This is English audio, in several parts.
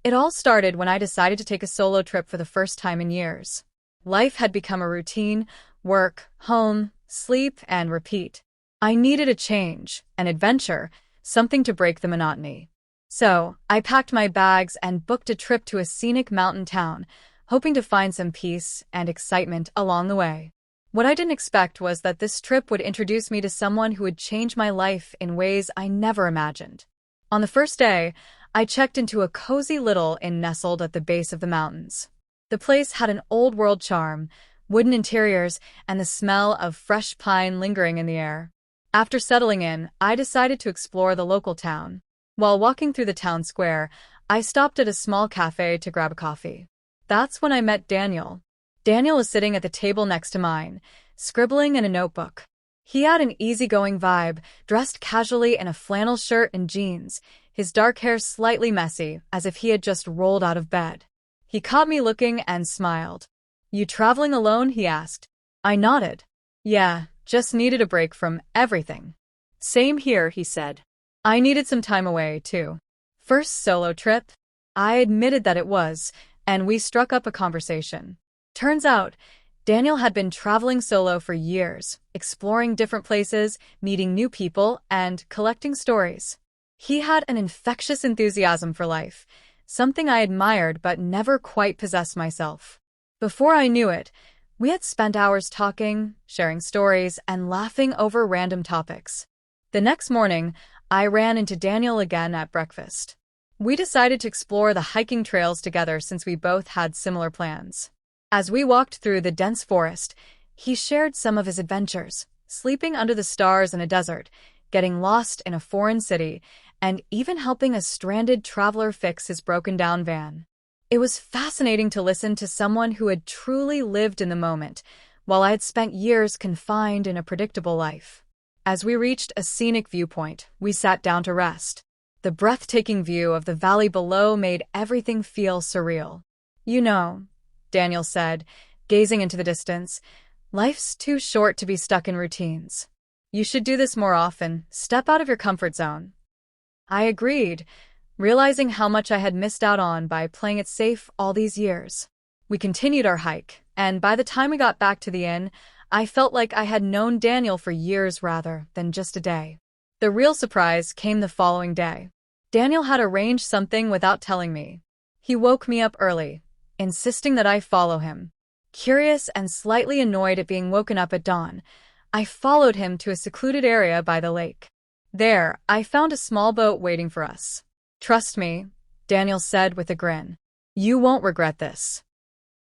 It all started when I decided to take a solo trip for the first time in years. Life had become a routine: work, home, sleep, and repeat. I needed a change, an adventure, something to break the monotony. So, I packed my bags and booked a trip to a scenic mountain town, hoping to find some peace and excitement along the way. What I didn't expect was that this trip would introduce me to someone who would change my life in ways I never imagined. On the first day, I checked into a cozy little inn nestled at the base of the mountains. The place had an old-world charm, wooden interiors, and the smell of fresh pine lingering in the air. After settling in, I decided to explore the local town. While walking through the town square, I stopped at a small cafe to grab a coffee. That's when I met Daniel. Daniel was sitting at the table next to mine, scribbling in a notebook. He had an easygoing vibe, dressed casually in a flannel shirt and jeans, his dark hair slightly messy, as if he had just rolled out of bed. He caught me looking and smiled. "You traveling alone?" he asked. I nodded. "Yeah, just needed a break from everything." "Same here," he said. I needed some time away, too. First solo trip? I admitted that it was, and we struck up a conversation. Turns out, Daniel had been traveling solo for years, exploring different places, meeting new people, and collecting stories. He had an infectious enthusiasm for life, something I admired but never quite possessed myself. Before I knew it, we had spent hours talking, sharing stories, and laughing over random topics. The next morning, I ran into Daniel again at breakfast. We decided to explore the hiking trails together since we both had similar plans. As we walked through the dense forest, he shared some of his adventures, sleeping under the stars in a desert, getting lost in a foreign city, and even helping a stranded traveler fix his broken-down van. It was fascinating to listen to someone who had truly lived in the moment, while I had spent years confined in a predictable life. As we reached a scenic viewpoint, we sat down to rest. The breathtaking view of the valley below made everything feel surreal. "You know," Daniel said, gazing into the distance, "life's too short to be stuck in routines. You should do this more often, step out of your comfort zone." I agreed, realizing how much I had missed out on by playing it safe all these years. We continued our hike, and by the time we got back to the inn, I felt like I had known Daniel for years rather than just a day. The real surprise came the following day. Daniel had arranged something without telling me. He woke me up early, insisting that I follow him. Curious and slightly annoyed at being woken up at dawn, I followed him to a secluded area by the lake. There, I found a small boat waiting for us. "Trust me," Daniel said with a grin. "You won't regret this."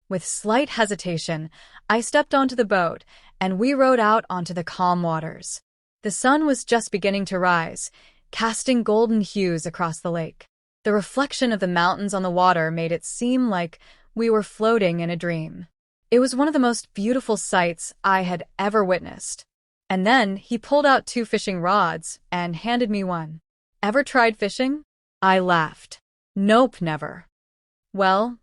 With slight hesitation, I stepped onto the boat, and we rowed out onto the calm waters. The sun was just beginning to rise, casting golden hues across the lake. The reflection of the mountains on the water made it seem like we were floating in a dream. It was one of the most beautiful sights I had ever witnessed. And then he pulled out 2 fishing rods and handed me one. "Ever tried fishing?" I laughed. "Nope, never." "Well,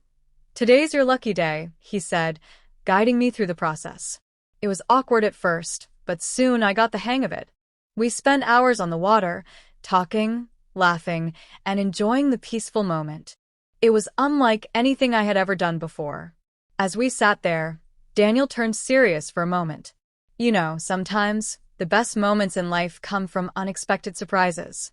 today's your lucky day," he said, guiding me through the process. It was awkward at first, but soon I got the hang of it. We spent hours on the water, talking, laughing, and enjoying the peaceful moment. It was unlike anything I had ever done before. As we sat there, Daniel turned serious for a moment. "You know, sometimes, the best moments in life come from unexpected surprises."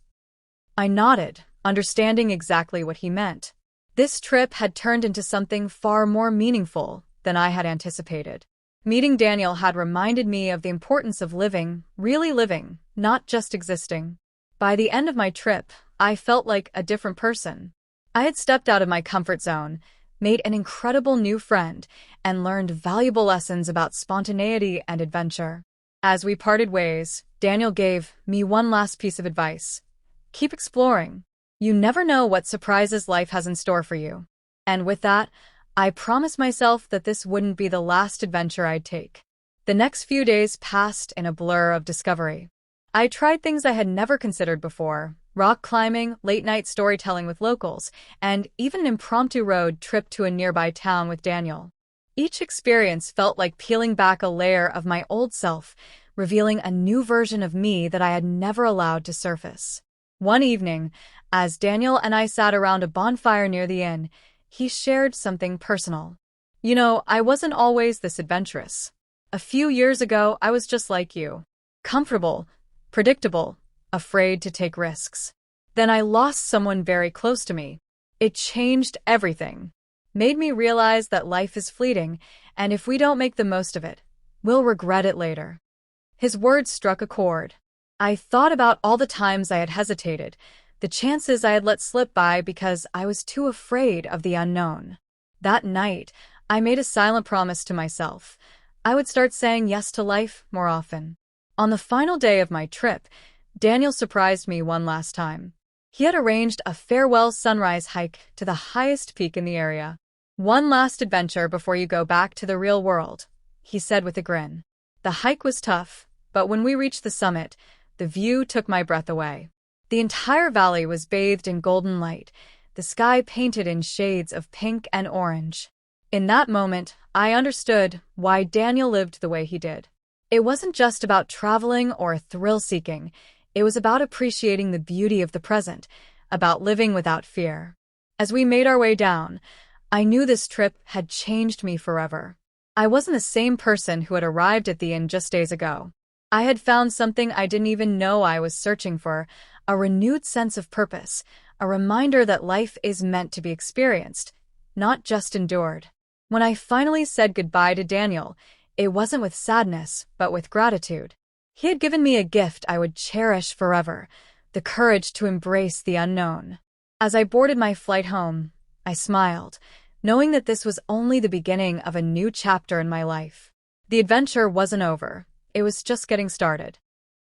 I nodded, understanding exactly what he meant. This trip had turned into something far more meaningful than I had anticipated. Meeting Daniel had reminded me of the importance of living, really living, not just existing. By the end of my trip, I felt like a different person. I had stepped out of my comfort zone, made an incredible new friend, and learned valuable lessons about spontaneity and adventure. As we parted ways, Daniel gave me one last piece of advice. "Keep exploring. You never know what surprises life has in store for you." And with that, I promised myself that this wouldn't be the last adventure I'd take. The next few days passed in a blur of discovery. I tried things I had never considered before: rock climbing, late-night storytelling with locals, and even an impromptu road trip to a nearby town with Daniel. Each experience felt like peeling back a layer of my old self, revealing a new version of me that I had never allowed to surface. One evening, As Daniel and I sat around a bonfire near the inn, he shared something personal. You know, I wasn't always this adventurous. A few years ago, I was just like you. Comfortable, predictable, afraid to take risks. Then I lost someone very close to me. It changed everything. Made me realize that life is fleeting, and if we don't make the most of it, we'll regret it later. His words struck a chord. I thought about all the times I had hesitated, the chances I had let slip by because I was too afraid of the unknown. That night, I made a silent promise to myself. I would start saying yes to life more often. On the final day of my trip, Daniel surprised me one last time. He had arranged a farewell sunrise hike to the highest peak in the area. "One last adventure before you go back to the real world," he said with a grin. The hike was tough, but when we reached the summit, the view took my breath away. The entire valley was bathed in golden light, the sky painted in shades of pink and orange. In that moment, I understood why Daniel lived the way he did. It wasn't just about traveling or thrill-seeking. It was about appreciating the beauty of the present, about living without fear. As we made our way down, I knew this trip had changed me forever. I wasn't the same person who had arrived at the inn just days ago. I had found something I didn't even know I was searching for, a renewed sense of purpose, a reminder that life is meant to be experienced, not just endured. When I finally said goodbye to Daniel, it wasn't with sadness, but with gratitude. He had given me a gift I would cherish forever, the courage to embrace the unknown. As I boarded my flight home, I smiled, knowing that this was only the beginning of a new chapter in my life. The adventure wasn't over. It was just getting started.